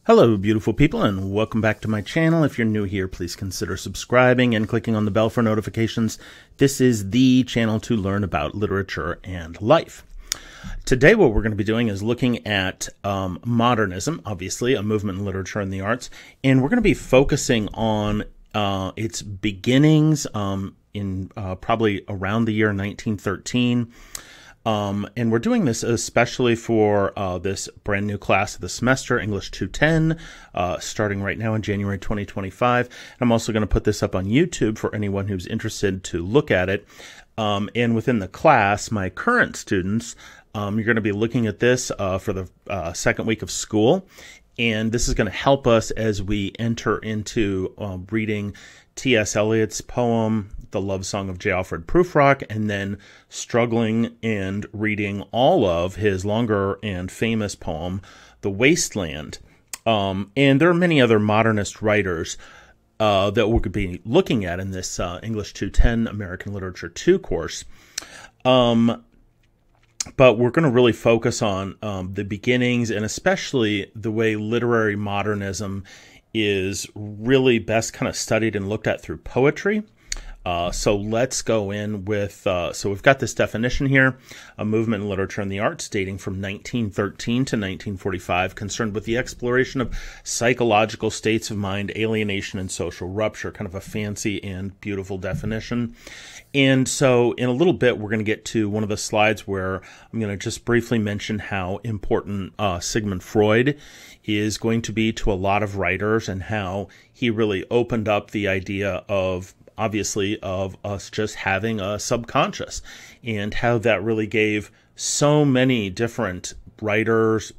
Hello, beautiful people, and welcome back to my channel. If you're new here, please consider subscribing and clicking on the bell for notifications. This is the channel to learn about literature and life. Today, what we're going to be doing is looking at modernism, obviously, a movement in literature and the arts, and we're going to be focusing on its beginnings in probably around the year 1913. And we're doing this especially for this brand new class of the semester, English 210, starting right now in January 2025. And I'm also going to put this up on YouTube for anyone who's interested to look at it. And within the class, my current students, you're going to be looking at this for the second week of school. And this is going to help us as we enter into reading T.S. Eliot's poem, The Love Song of J. Alfred Prufrock, and then struggling and reading all of his longer and famous poem, The Wasteland. And there are many other modernist writers that we could be looking at in this English 210 American Literature 2 course. But we're going to really focus on the beginnings and especially the way literary modernism is really best kind of studied and looked at through poetry. So let's go in with, so we've got this definition here, a movement in literature and the arts dating from 1913 to 1945, concerned with the exploration of psychological states of mind, alienation, and social rupture, kind of a fancy and beautiful definition. And so in a little bit, we're going to get to one of the slides where I'm going to just briefly mention how important Sigmund Freud is going to be to a lot of writers and how he really opened up the idea of, obviously, of us just having a subconscious, and how that really gave so many different writers,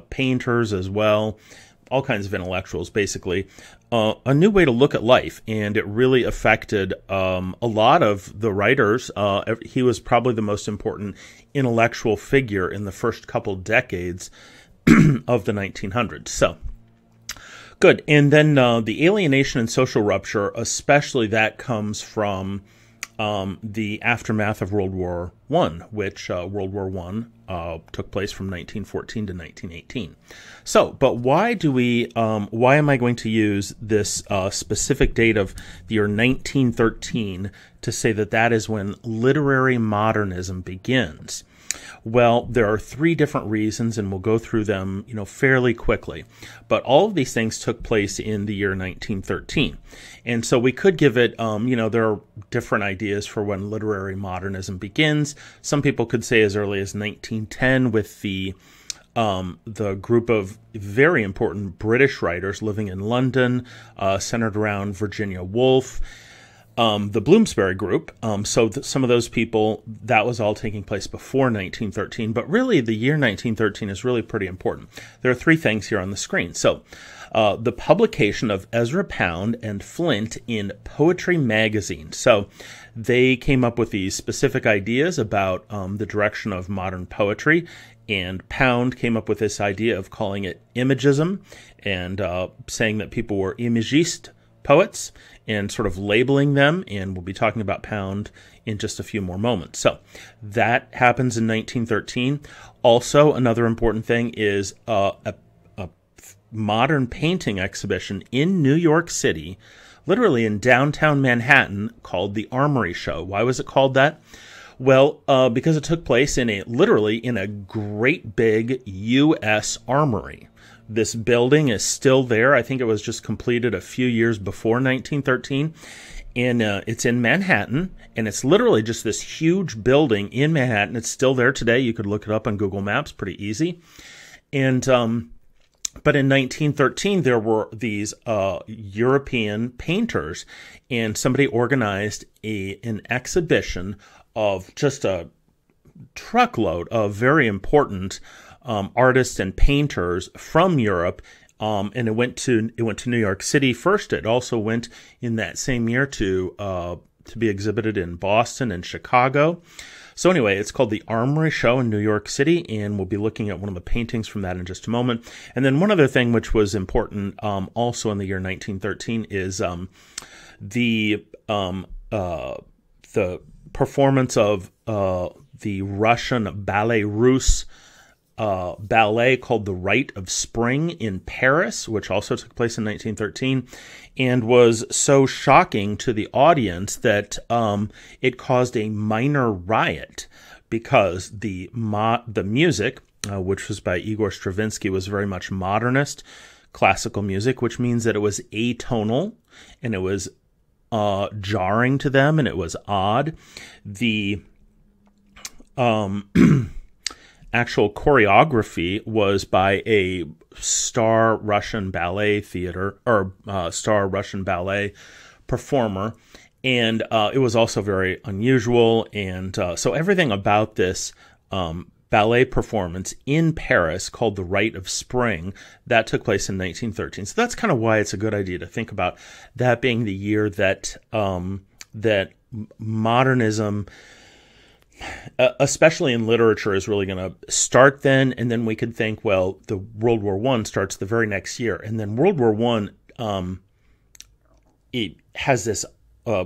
painters as well, all kinds of intellectuals, basically, a new way to look at life. And it really affected a lot of the writers. He was probably the most important intellectual figure in the first couple decades of the 1900s. So, good. And then the alienation and social rupture, especially that comes from the aftermath of World War I, which World War I took place from 1914 to 1918. So, but why am I going to use this specific date of the year 1913 to say that that is when literary modernism begins? Well, there are three different reasons, and we'll go through them, fairly quickly. But all of these things took place in the year 1913. And so we could give it, there are different ideas for when literary modernism begins. Some people could say as early as 1910 with the group of very important British writers living in London, centered around Virginia Woolf. The Bloomsbury Group, so some of those people, that was all taking place before 1913, but really the year 1913 is really pretty important. There are three things here on the screen. So the publication of Ezra Pound and Flint in Poetry Magazine. So they came up with these specific ideas about the direction of modern poetry, and Pound came up with this idea of calling it imagism and saying that people were imagist poets and sort of labeling them, and we'll be talking about Pound in just a few more moments. So that happens in 1913. Also, another important thing is a modern painting exhibition in New York City, literally in downtown Manhattan, called the Armory Show. Why was it called that? Well, because it took place literally in a great big U.S. armory. This building is still there. I think it was just completed a few years before 1913. And it's in Manhattan. And it's literally just this huge building in Manhattan. It's still there today. You could look it up on Google Maps pretty easy. And but in 1913, there were these European painters. And somebody organized an exhibition of just a truckload of very important artists and painters from Europe, and it went to New York City first. It also went in that same year to be exhibited in Boston and Chicago. So anyway, it's called the Armory Show in New York City, and we'll be looking at one of the paintings from that in just a moment. And then one other thing which was important also in the year 1913 is the performance of the Russian Ballet Russe ballet called The Rite of Spring in Paris, which also took place in 1913, and was so shocking to the audience that it caused a minor riot because the music, which was by Igor Stravinsky, was very much modernist classical music, which means that it was atonal and it was jarring to them and it was odd. The actual choreography was by a star Russian ballet performer, and it was also very unusual. And so everything about this ballet performance in Paris called The Rite of Spring, that took place in 1913. So that's kind of why it's a good idea to think about that being the year that that modernism, especially in literature, is really going to start then. And then we could think, well, the World War I starts the very next year. And then World War I, it has this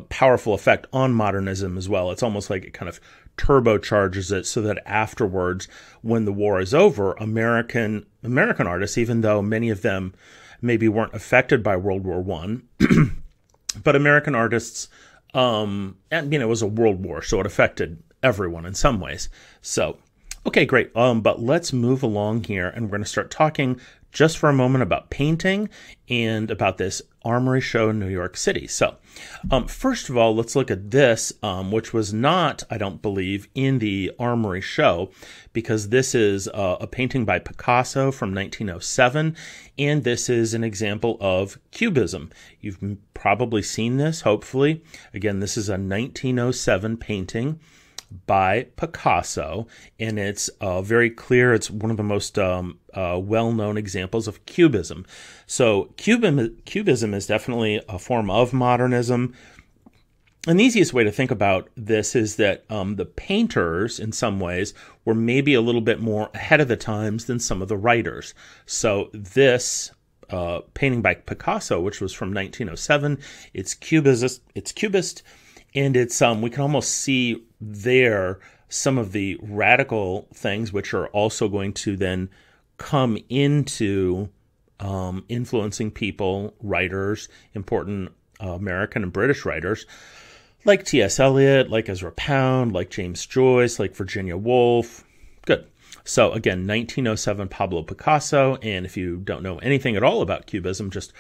powerful effect on modernism as well. It's almost like it kind of turbocharges it so that afterwards, when the war is over, American artists, even though many of them maybe weren't affected by World War I, but American artists, and it was a world war, so it affected everyone in some ways. So, okay, great. But let's move along here, and we're going to start talking just for a moment about painting and about this Armory show in New York City. So, first of all, let's look at this, which was not, I don't believe, in the Armory show, because this is a painting by Picasso from 1907, and this is an example of Cubism. You've probably seen this, hopefully. Again, this is a 1907 painting by Picasso, and it's very clear. It's one of the most well-known examples of Cubism. So Cubism is definitely a form of modernism. And the easiest way to think about this is that the painters, in some ways, were maybe a little bit more ahead of the times than some of the writers. So this painting by Picasso, which was from 1907, it's Cubist, and it's we can almost see there some of the radical things which are also going to then come into influencing people, writers, important American and British writers, like T.S. Eliot, like Ezra Pound, like James Joyce, like Virginia Woolf. Good. So again, 1907 Pablo Picasso, and if you don't know anything at all about Cubism, just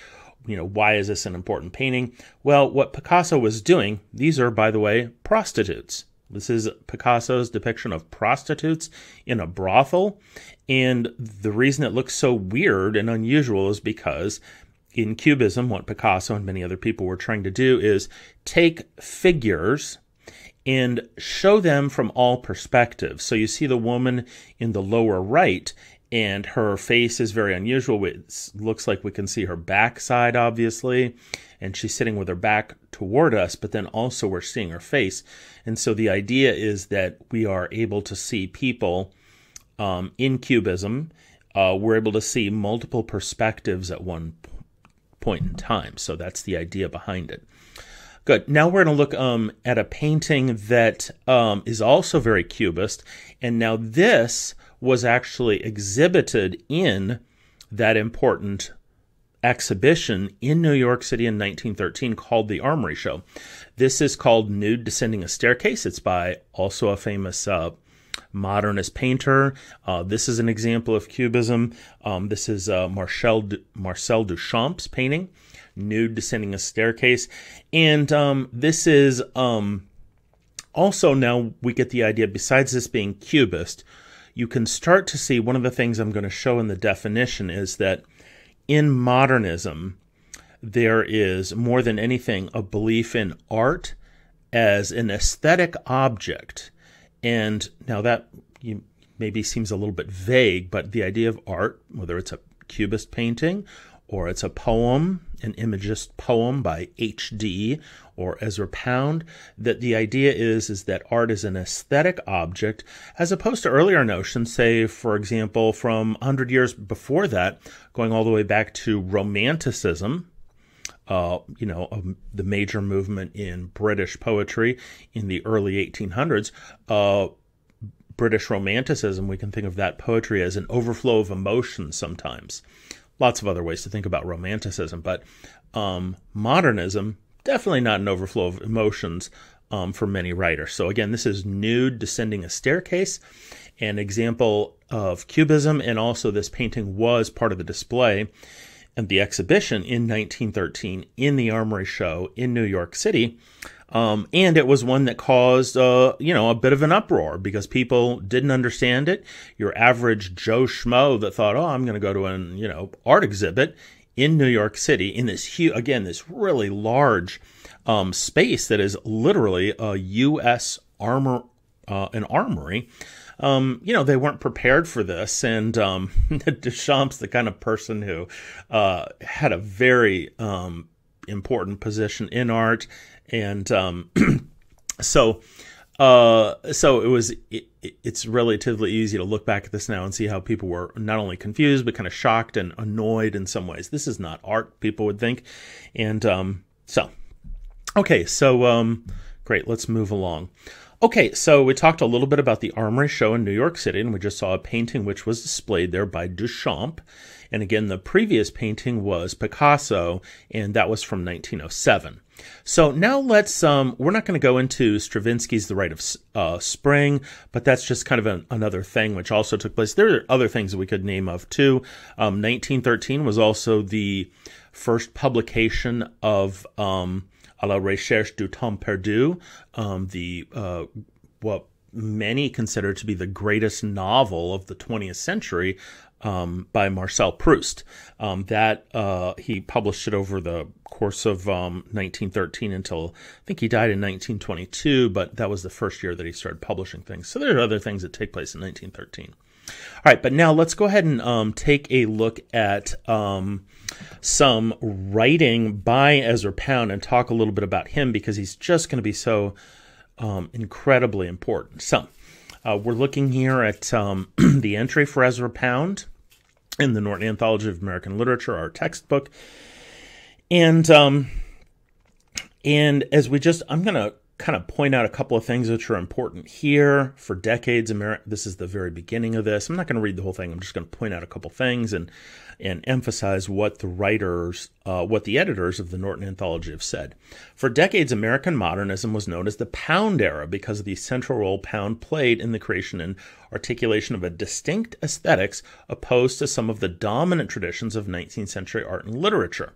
why is this an important painting? Well, what Picasso was doing, these are, by the way, prostitutes. This is Picasso's depiction of prostitutes in a brothel. And the reason it looks so weird and unusual is because in Cubism, what Picasso and many other people were trying to do is take figures and show them from all perspectives. So you see the woman in the lower right, and her face is very unusual. It looks like we can see her backside, obviously, and she's sitting with her back toward us, but then also we're seeing her face. And so the idea is that we are able to see people in Cubism. We're able to see multiple perspectives at one point in time. So that's the idea behind it. Good. Now we're going to look at a painting that is also very Cubist. And now this was actually exhibited in that important exhibition in New York City in 1913 called the Armory Show. This is called Nude Descending a Staircase. It's by also a famous modernist painter. This is an example of Cubism. This is Marcel Duchamp's painting, Nude Descending a Staircase. And this is also, now we get the idea, besides this being Cubist, you can start to see one of the things I'm going to show in the definition is that in modernism, there is more than anything a belief in art as an aesthetic object. And now that maybe seems a little bit vague, but the idea of art, whether it's a Cubist painting or it's a poem, an Imagist poem by H.D. or Ezra Pound, that the idea is that art is an aesthetic object, as opposed to earlier notions, say, for example, from 100 years before that, going all the way back to Romanticism, the major movement in British poetry in the early 1800s, British Romanticism, we can think of that poetry as an overflow of emotion sometimes. Lots of other ways to think about Romanticism, but modernism, definitely not an overflow of emotions for many writers. So again, this is Nude Descending a Staircase, an example of Cubism, and also this painting was part of the display and the exhibition in 1913 in the Armory Show in New York City. And it was one that caused, a bit of an uproar because people didn't understand it. Your average Joe Schmo that thought, oh, I'm going to go to an, art exhibit in New York City in this this really large space that is literally a U.S. an armory. They weren't prepared for this. And Duchamp's the kind of person who had a very important position in art. And so it's relatively easy to look back at this now and see how people were not only confused, but kind of shocked and annoyed in some ways. This is not art, people would think. And great, let's move along. Okay, so we talked a little bit about the Armory Show in New York City, and we just saw a painting which was displayed there by Duchamp. And again, the previous painting was Picasso, and that was from 1907. So now let's, we're not going to go into Stravinsky's The Rite of Spring, but that's just kind of another thing which also took place. There are other things that we could name of too. 1913 was also the first publication of À la recherche du temps perdu, what many consider to be the greatest novel of the 20th century, by Marcel Proust. He published it over the course of 1913 until I think he died in 1922, but that was the first year that he started publishing things. So there are other things that take place in 1913. All right, but now let's go ahead and take a look at some writing by Ezra Pound and talk a little bit about him because he's just going to be so incredibly important. So we're looking here at the entry for Ezra Pound in the Norton Anthology of American Literature, our textbook. And as I'm going to kind of point out a couple of things which are important here. For decades, this is the very beginning of this. I'm not going to read the whole thing. I'm just going to point out a couple things and emphasize what the editors of the Norton Anthology have said. For decades, American modernism was known as the Pound era because of the central role Pound played in the creation and articulation of a distinct aesthetics opposed to some of the dominant traditions of 19th century art and literature.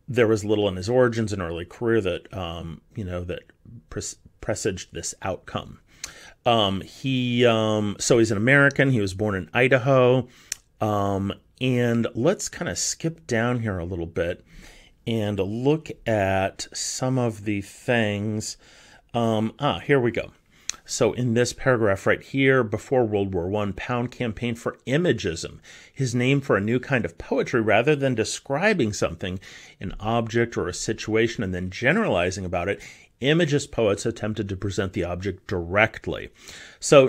There was little in his origins and early career that presaged this outcome. He's an American. He was born in Idaho. And let's kind of skip down here a little bit and look at some of the things. Here we go. So in this paragraph right here, before World War I, Pound campaigned for imagism, his name for a new kind of poetry rather than describing something, an object or a situation, and then generalizing about it. Imagist poets attempted to present the object directly. So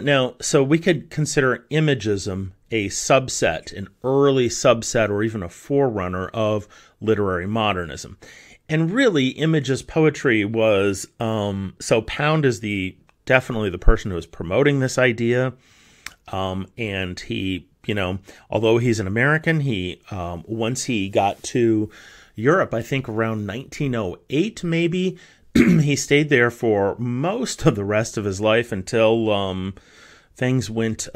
we could consider imagism a subset, an early subset, or even a forerunner of literary modernism. And really, Imagist poetry was, so Pound is definitely the person who was promoting this idea. And he, although he's an American, he, once he got to Europe, I think around 1908, maybe, he stayed there for most of the rest of his life until, things went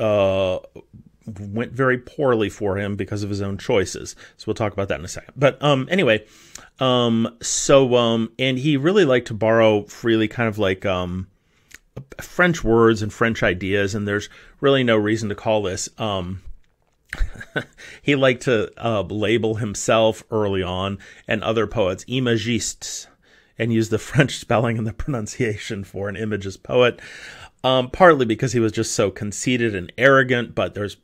very poorly for him because of his own choices. So we'll talk about that in a second. But, anyway, and he really liked to borrow freely kind of like, French words and French ideas, and there's really no reason to call this. He liked to label himself early on and other poets imagistes and use the French spelling and the pronunciation for an Imagist poet, partly because he was just so conceited and arrogant, but there's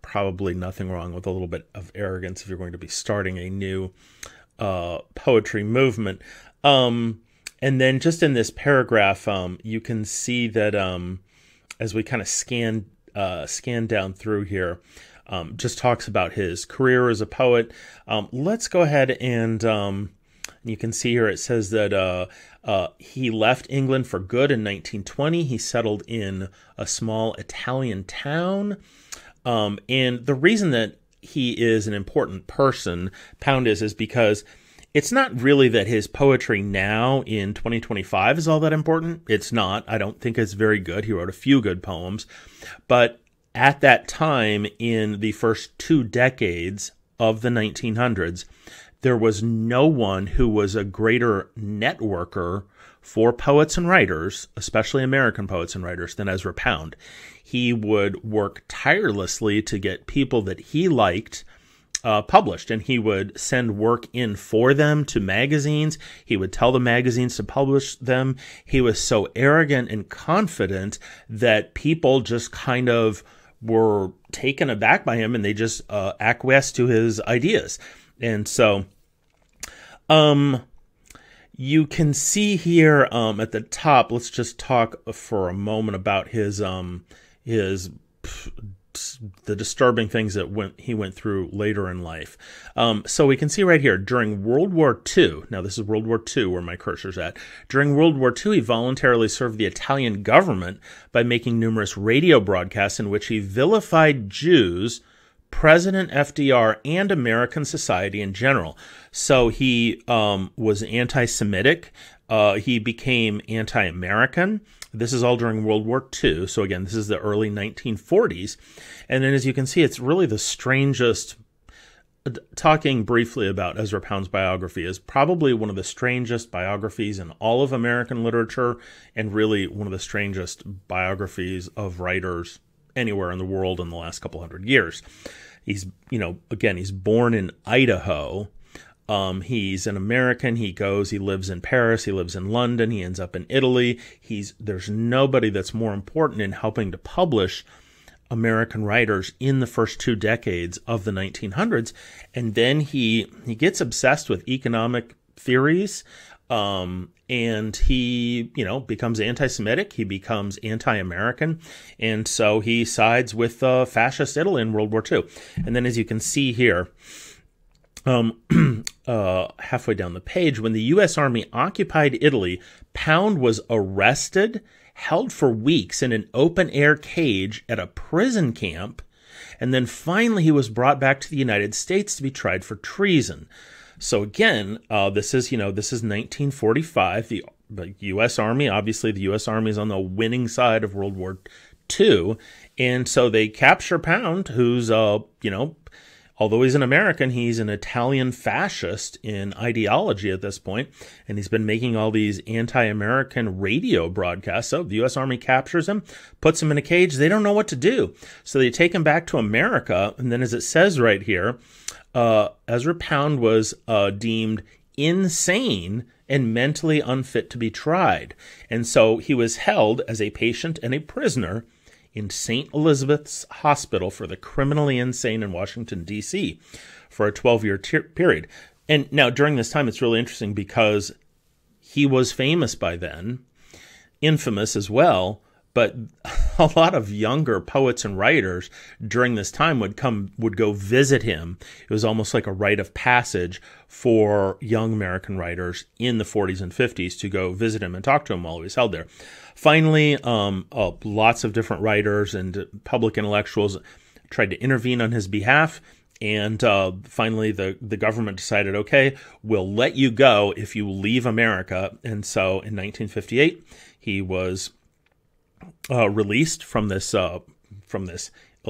probably nothing wrong with a little bit of arrogance if you're going to be starting a new poetry movement. And then just in this paragraph, you can see that as we kind of scan down through here, just talks about his career as a poet. Let's go ahead and And you can see here it says that he left England for good in 1920. He settled in a small Italian town. And the reason that he is an important person, Pound is because it's not really that his poetry now in 2025 is all that important. It's not. I don't think it's very good. He wrote a few good poems. But at that time, in the first 2 decades of the 1900s, there was no one who was a greater networker for poets and writers, especially American poets and writers, than Ezra Pound. He would work tirelessly to get people that he liked published, and he would send work in for them to magazines. He would tell the magazines to publish them. He was so arrogant and confident that people just kind of were taken aback by him, and they just acquiesced to his ideas. And so you can see here at the top, let's just talk for a moment about the disturbing things that he went through later in life. So we can see right here, during World War II, now this is World War II where my cursor's at. During World War II, he voluntarily served the Italian government by making numerous radio broadcasts in which he vilified Jews, President FDR, and American society in general. So he was anti-Semitic. He became anti-American. This is all during World War II. So again, this is the early 1940s. And then as you can see, it's really the strangest. Talking briefly about Ezra Pound's biography is probably one of the strangest biographies in all of American literature, and really one of the strangest biographies of writers anywhere in the world in the last couple hundred years. He's, he's born in Idaho. He's an American. He lives in Paris. He lives in London. He ends up in Italy. There's nobody that's more important in helping to publish American writers in the first 2 decades of the 1900s. And then he gets obsessed with economic theories. And he, becomes anti-Semitic. He becomes anti-American. And so he sides with fascist Italy in World War II. And then as you can see here, halfway down the page, when the U.S. Army occupied Italy, Pound was arrested, held for weeks in an open-air cage at a prison camp, and then finally he was brought back to the United States to be tried for treason. So again, this is 1945. The U.S. Army, obviously the U.S. Army is on the winning side of World War II, and so they capture Pound, who's, although he's an American, he's an Italian fascist in ideology at this point, and he's been making all these anti-American radio broadcasts. So the U.S. Army captures him, puts him in a cage. They don't know what to do. So they take him back to America, and then as it says right here, Ezra Pound was deemed insane and mentally unfit to be tried. And so he was held as a patient and a prisoner in St. Elizabeth's Hospital for the Criminally Insane in Washington, D.C. for a 12-year period. And now during this time, it's really interesting because he was famous by then, infamous as well, but a lot of younger poets and writers during this time would go visit him. It was almost like a rite of passage for young American writers in the 40s and 50s to go visit him and talk to him while he was held there. Finally, lots of different writers and public intellectuals tried to intervene on his behalf. And finally, the government decided, okay, we'll let you go if you leave America. And so in 1958, he was released from this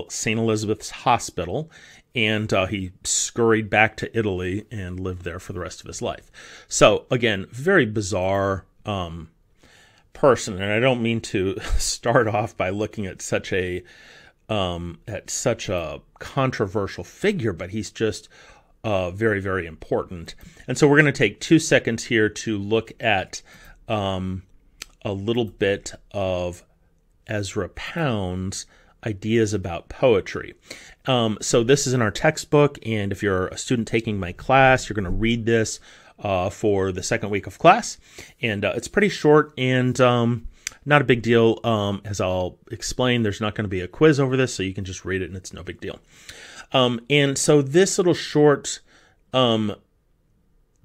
St. Elizabeth's Hospital, and he scurried back to Italy and lived there for the rest of his life. So again, very bizarre person, and I don't mean to start off by looking at such a controversial figure, but he's just very, very important. And so we're going to take 2 seconds here to look at a little bit of Ezra Pound's ideas about poetry. So this is in our textbook, and if you're a student taking my class, you're going to read this for the second week of class. And it's pretty short and not a big deal. As I'll explain, there's not going to be a quiz over this, so you can just read it and it's no big deal. And so this little short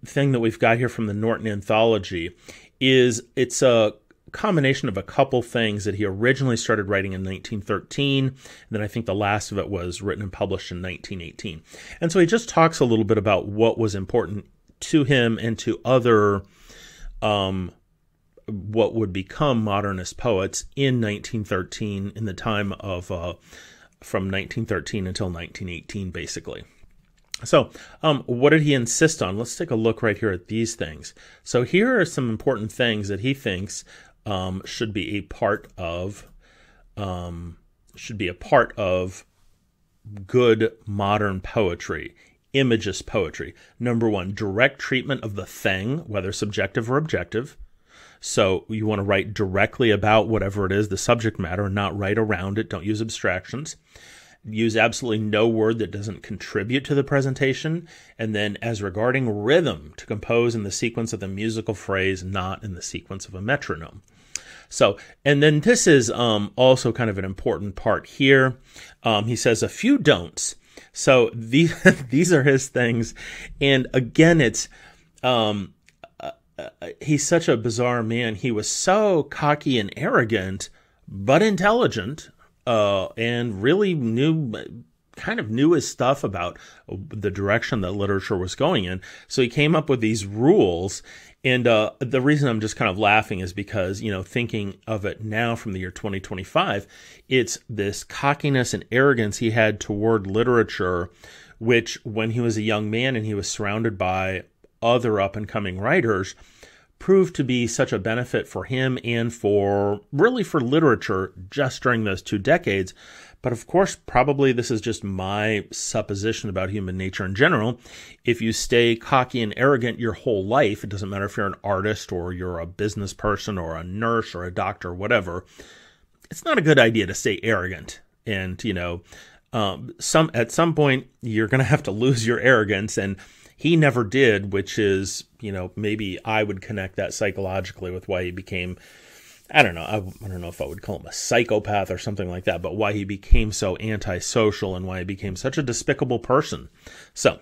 thing that we've got here from the Norton Anthology is it's a combination of a couple things that he originally started writing in 1913, and then I think the last of it was written and published in 1918. And so he just talks a little bit about what was important to him and to other what would become modernist poets in 1913, in the time of from 1913 until 1918, basically. So what did he insist on? Let's take a look right here at these things. So here are some important things that he thinks should be a part of good modern poetry, imagist poetry. Number one, direct treatment of the thing, whether subjective or objective. So you want to write directly about whatever it is, the subject matter, not write around it. Don't use abstractions. Use absolutely no word that doesn't contribute to the presentation. And then as regarding rhythm, to compose in the sequence of the musical phrase, not in the sequence of a metronome. So, and then this is also kind of an important part here. He says a few don'ts. So these are his things. And again, it's he's such a bizarre man. He was so cocky and arrogant, but intelligent, and really knew his stuff about the direction that literature was going in. So he came up with these rules. And the reason I'm just kind of laughing is because, thinking of it now from the year 2025, it's this cockiness and arrogance he had toward literature, which when he was a young man and he was surrounded by other up-and-coming writers, proved to be such a benefit for him and for literature just during those 2 decades. But of course, probably this is just my supposition about human nature in general. If you stay cocky and arrogant your whole life, it doesn't matter if you're an artist or you're a business person or a nurse or a doctor or whatever, it's not a good idea to stay arrogant. And, at some point, you're going to have to lose your arrogance. And he never did, which is, maybe I would connect that psychologically with why he became, I don't know if I would call him a psychopath or something like that, but why he became so antisocial and why he became such a despicable person. So,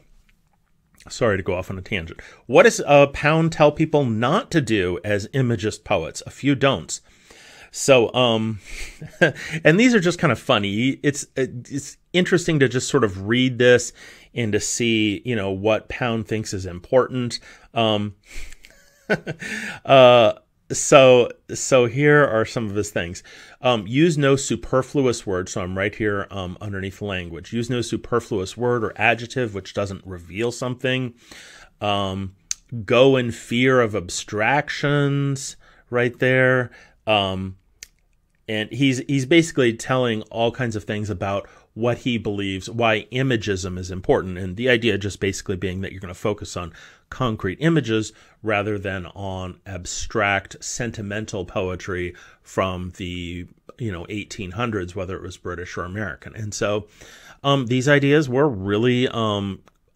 sorry to go off on a tangent. What does Pound tell people not to do as imagist poets? A few don'ts. So, and these are just kind of funny. It's interesting to just sort of read this and to see, what Pound thinks is important. So here are some of his things. Use no superfluous word. So I'm right here underneath the language. Use no superfluous word or adjective which doesn't reveal something. Go in fear of abstractions right there. And he's basically telling all kinds of things about what he believes, why imagism is important. And the idea just basically being that you're going to focus on concrete images rather than on abstract, sentimental poetry from the 1800s, whether it was British or American. And so these ideas were really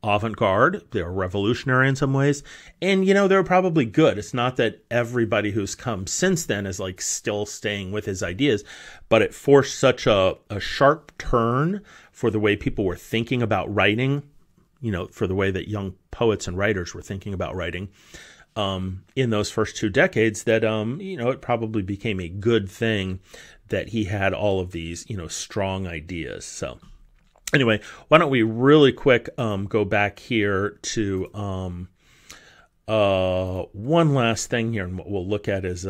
avant-garde. They were revolutionary in some ways. And, they were probably good. It's not that everybody who's come since then is still staying with his ideas, but it forced such a sharp turn for the way people were thinking about writing, for the way that young poets and writers were thinking about writing in those first 2 decades that, it probably became a good thing that he had all of these, strong ideas. So anyway, why don't we really quick go back here to one last thing here, and what we'll look at is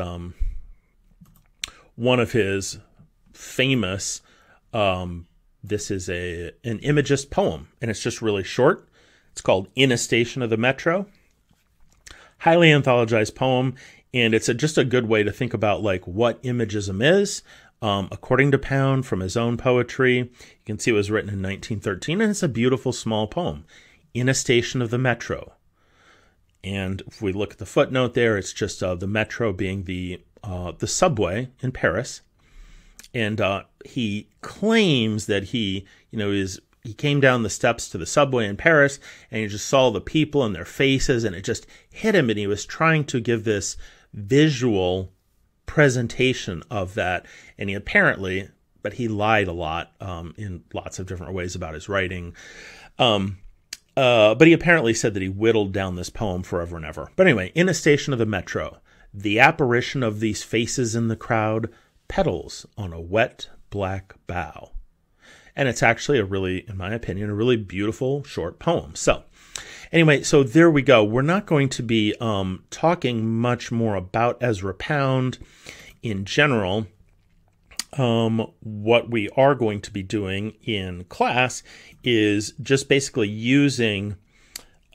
one of his famous, this is an imagist poem, and it's just really short. It's called In a Station of the Metro. Highly anthologized poem, and it's just a good way to think about what imagism is. According to Pound, from his own poetry, you can see it was written in 1913, and it's a beautiful small poem, In a Station of the Metro. And if we look at the footnote there, it's just the metro being the subway in Paris. And he claims that he came down the steps to the subway in Paris, and he just saw the people and their faces, and it just hit him, and he was trying to give this visual presentation of that, and he apparently, but he lied a lot in lots of different ways about his writing. But he apparently said that he whittled down this poem forever and ever. But anyway, in a station of the metro, the apparition of these faces in the crowd petals on a wet black bough. And it's actually a really, in my opinion, a really beautiful short poem. So anyway, so there we go. We're not going to be talking much more about Ezra Pound in general. What we are going to be doing in class is just basically using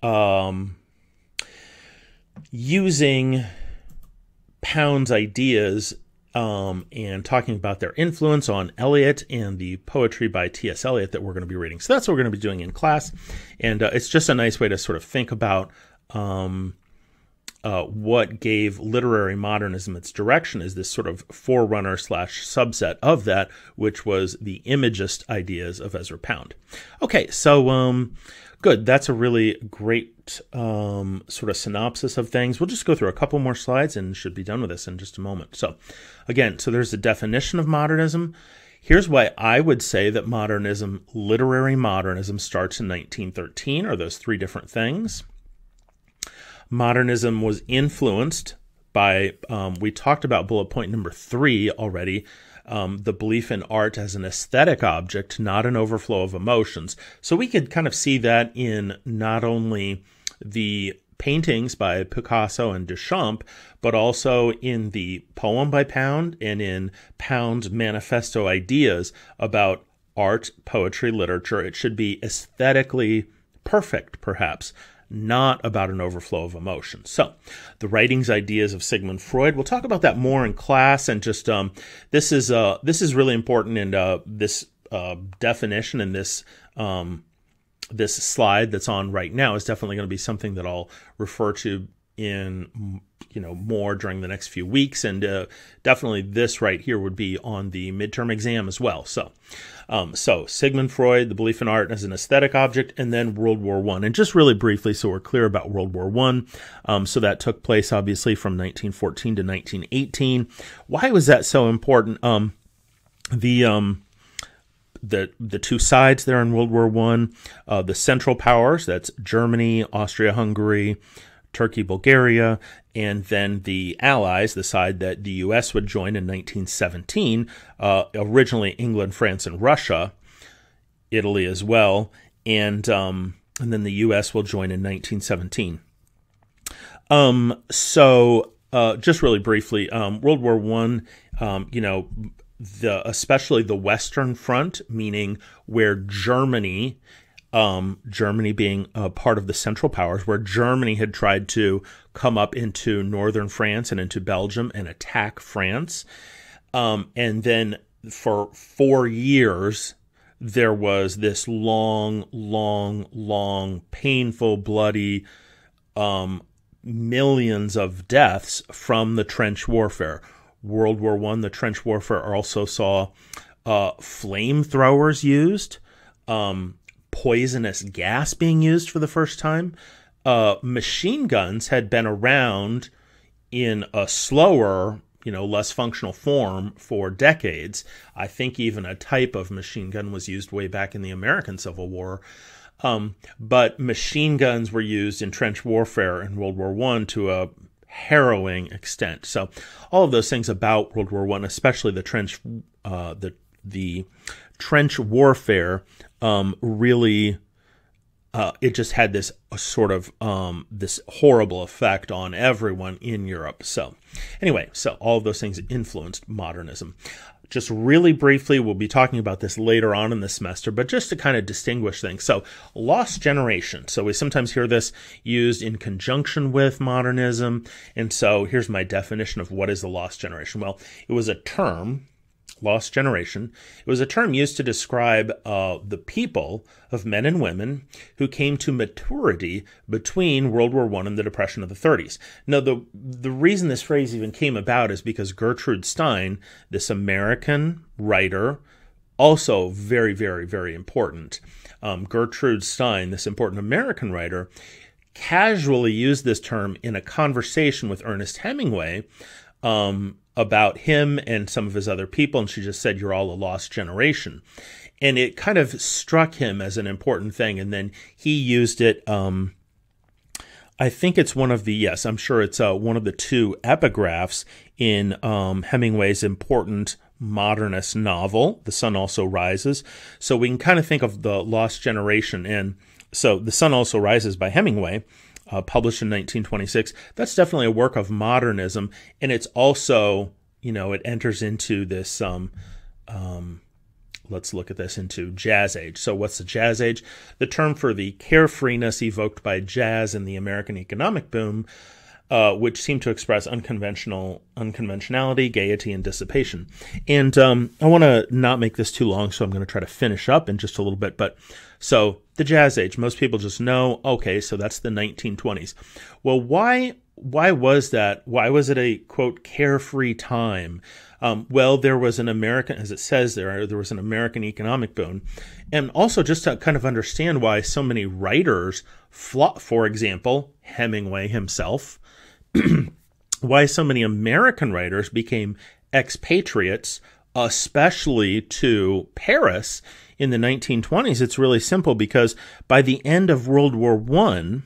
Pound's ideas and talking about their influence on Eliot and the poetry by T.S. Eliot that we're going to be reading. So that's what we're going to be doing in class, and it's just a nice way to sort of think about what gave literary modernism its direction is this sort of forerunner / subset of that, which was the imagist ideas of Ezra Pound. Okay, so good. That's a really great sort of synopsis of things. We'll just go through a couple more slides and should be done with this in just a moment. So again, so there's the definition of modernism. Here's why I would say that modernism, literary modernism, starts in 1913, or those three different things. Modernism was influenced by, we talked about bullet point number 3 already, the belief in art as an aesthetic object, not an overflow of emotions. So we could kind of see that in not only the paintings by Picasso and Duchamp, but also in the poem by Pound and in Pound's manifesto ideas about art, poetry, literature. It should be aesthetically perfect, perhaps, not about an overflow of emotion. So the writings ideas of Sigmund Freud, we'll talk about that more in class, and just this is really important, and this definition and this slide that's on right now is definitely going to be something that I'll refer to in more during the next few weeks, and definitely this right here would be on the midterm exam as well. So Sigmund Freud, the belief in art as an aesthetic object, and then World War I. And just really briefly, so we're clear about World War I, so that took place obviously from 1914 to 1918. Why was that so important? The two sides there in World War I, the Central Powers, that's Germany, Austria-Hungary, Turkey, Bulgaria, and then the Allies, the side that the U.S. would join in 1917, originally England, France, and Russia, Italy as well, and then the U.S. will join in 1917. Just really briefly, World War I, especially the Western Front, meaning where Germany being a part of the Central Powers, where Germany had tried to come up into northern France and into Belgium and attack France. And then for 4 years, there was this long, painful, bloody, millions of deaths from the trench warfare. World War I, the trench warfare also saw flamethrowers used, poisonous gas being used for the first time. Machine guns had been around in a slower, less functional form for decades. I think even a type of machine gun was used way back in the American Civil War. But machine guns were used in trench warfare in World War I to a harrowing extent. So all of those things about World War I, especially the trench warfare, really, it just had this sort of this horrible effect on everyone in Europe. So anyway, so all of those things influenced modernism. Just really briefly, we'll be talking about this later on in the semester, but just to kind of distinguish things. So lost generation. So we sometimes hear this used in conjunction with modernism. And so here's my definition of what is the lost generation. Well, it was a term, lost generation. It was a term used to describe the people of men and women who came to maturity between World War I and the Depression of the 30s. Now, the reason this phrase even came about is because Gertrude Stein, this American writer, also very, very, very important. Gertrude Stein, this important American writer, casually used this term in a conversation with Ernest Hemingway, about him and some of his other people, and she just said, "You're all a lost generation." And it kind of struck him as an important thing. And then he used it. I think it's one of the, yes, I'm sure it's one of the two epigraphs in Hemingway's important modernist novel, The Sun Also Rises. So we can kind of think of The Lost Generation. And so The Sun Also Rises by Hemingway, published in 1926, that's definitely a work of modernism. And it's also, it enters into this, let's look at this, into Jazz Age. So what's the Jazz Age? The term for the carefreeness evoked by jazz in the American economic boom, which seemed to express unconventionality, gaiety, and dissipation. And I want to not make this too long, so I'm going to try to finish up in just a little bit. But so the Jazz Age, most people just know, okay, so that's the 1920s. Well, why was that? Why was it a, quote, carefree time? Well, there was an American, as it says there was an American economic boom. And also just to kind of understand why so many writers, for example, Hemingway himself, why so many American writers became expatriates, especially to Paris in the 1920s. It's really simple, because by the end of World War I,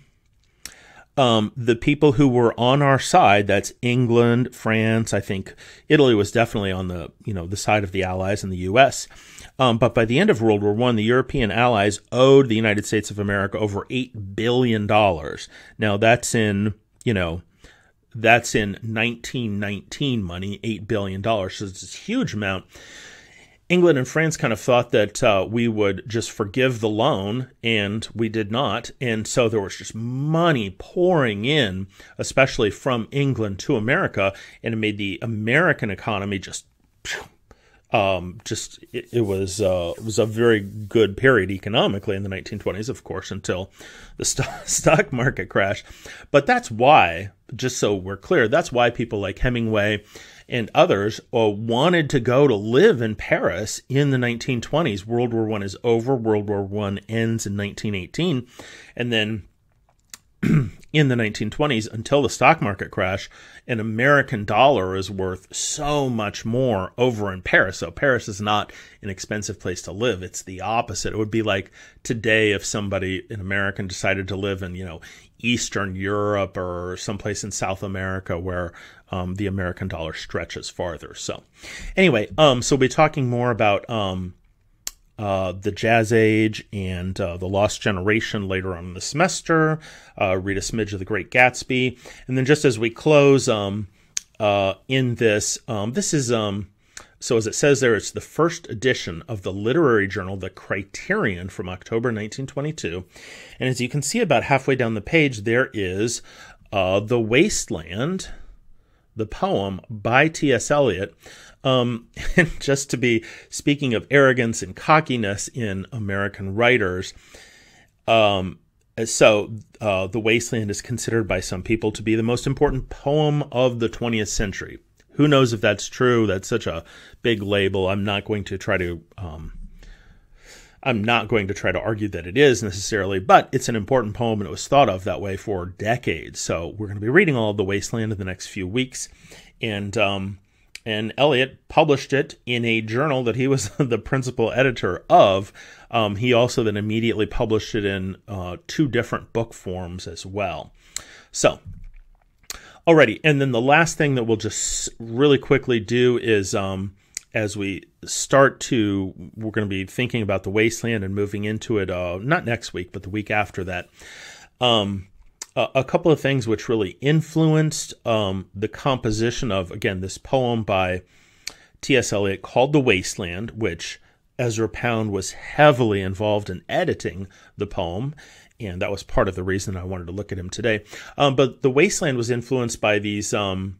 the people who were on our side, that's England, France, I think Italy was definitely on the, the side of the Allies and the U.S. But by the end of World War I, the European allies owed the United States of America over $8 billion. Now that's in 1919 money, $8 billion. So it's a huge amount. England and France kind of thought that we would just forgive the loan, and we did not. And so there was just money pouring in, especially from England to America, and it made the American economy it was a very good period economically in the 1920s, of course, until the stock market crashed. But that's why, just so we're clear, that's why people like Hemingway and others wanted to go to live in Paris in the 1920s. World War I is over. World War I ends in 1918. And then in the 1920s, until the stock market crash, an American dollar is worth so much more over in Paris. So Paris is not an expensive place to live. It's the opposite. It would be like today if somebody, an American, decided to live in, Eastern Europe or someplace in South America where the American dollar stretches farther. So anyway, so we'll be talking more about the Jazz Age and the Lost Generation later on in the semester, read a smidge of The Great Gatsby. And then just as we close in this, this is, so as it says there, it's the first edition of the literary journal, The Criterion, from October 1922. And as you can see about halfway down the page, there is The Wasteland, the poem by T.S. Eliot. And just to be speaking of arrogance and cockiness in American writers, The Wasteland is considered by some people to be the most important poem of the 20th century. Who knows if that's true? That's such a big label. I'm not going to try to argue that it is necessarily, but it's an important poem, and it was thought of that way for decades. So we're going to be reading all of The Wasteland in the next few weeks, and Eliot published it in a journal that he was the principal editor of. He also then immediately published it in two different book forms as well. So, alrighty, and then the last thing that we'll just really quickly do is, as we start to, we're going to be thinking about The Wasteland and moving into it, not next week, but the week after that. A couple of things which really influenced the composition of, again, this poem by T.S. Eliot called The Wasteland, which Ezra Pound was heavily involved in editing the poem, and that was part of the reason I wanted to look at him today. But The Wasteland was influenced by these two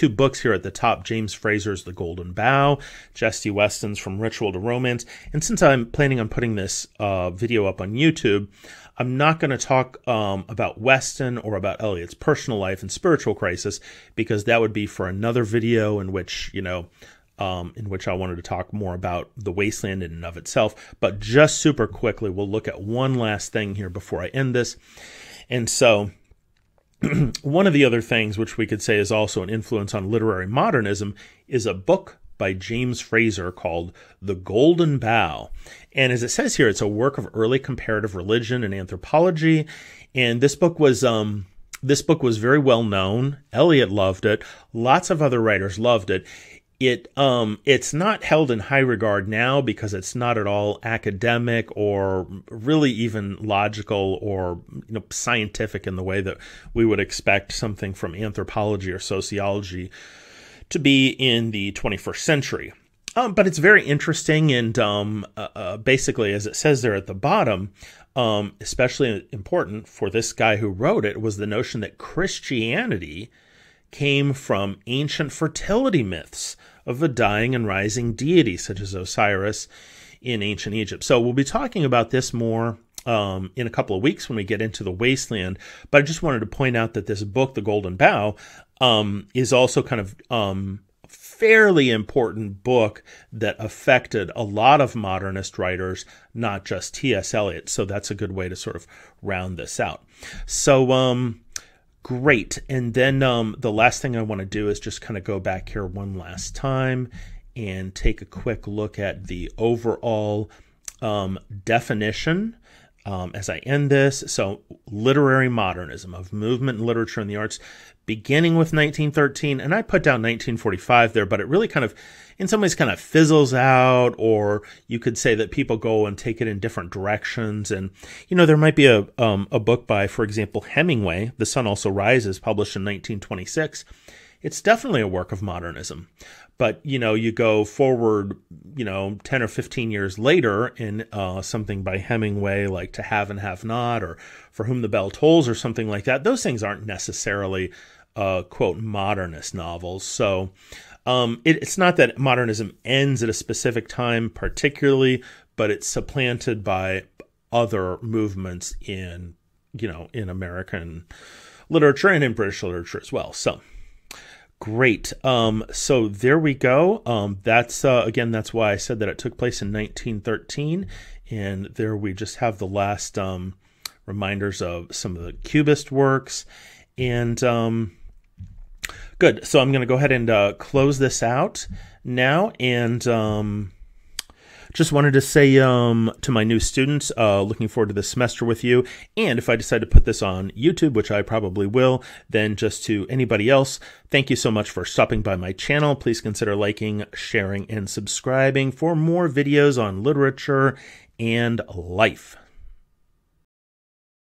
books here at the top, James Fraser's The Golden Bough, Chesty Weston's From Ritual to Romance. And since I'm planning on putting this video up on YouTube, I'm not going to talk about Weston or about Eliot's personal life and spiritual crisis, because that would be for another video in which, I wanted to talk more about The Wasteland in and of itself. But just super quickly, we'll look at one last thing here before I end this. And so one of the other things which we could say is also an influence on literary modernism is a book by James Fraser called The Golden Bough. And as it says here, it's a work of early comparative religion and anthropology. And this book was very well known. Eliot loved it. Lots of other writers loved it. It's not held in high regard now because it's not at all academic or really even logical or scientific in the way that we would expect something from anthropology or sociology to be in the 21st century. But it's very interesting, and basically, as it says there at the bottom, especially important for this guy who wrote it, was the notion that Christianity came from ancient fertility myths of a dying and rising deity, such as Osiris in ancient Egypt. So we'll be talking about this more in a couple of weeks when we get into the wasteland. But I just wanted to point out that this book, The Golden Bough, is also kind of fairly important book that affected a lot of modernist writers, not just T.S. Eliot. So that's a good way to sort of round this out. So, great. And then the last thing I want to do is just kind of go back here one last time and take a quick look at the overall definition as I end this. So, literary modernism, of movement in literature and the arts, beginning with 1913, and I put down 1945 there, but it really kind of, in some ways, kind of fizzles out, or you could say that people go and take it in different directions. And, there might be a book by, for example, Hemingway, The Sun Also Rises, published in 1926. It's definitely a work of modernism. But, you go forward, 10 or 15 years later in something by Hemingway like To Have and Have Not, or For Whom the Bell Tolls, or something like that. Those things aren't necessarily, quote, modernist novels. So it's not that modernism ends at a specific time particularly, but it's supplanted by other movements in American literature and in British literature as well. So great. So there we go. That's why I said that it took place in 1913. And there we just have the last reminders of some of the Cubist works. And good. So I'm going to go ahead and close this out now. And just wanted to say to my new students, looking forward to this semester with you. And if I decide to put this on YouTube, which I probably will, then just to anybody else, thank you so much for stopping by my channel. Please consider liking, sharing, and subscribing for more videos on literature and life.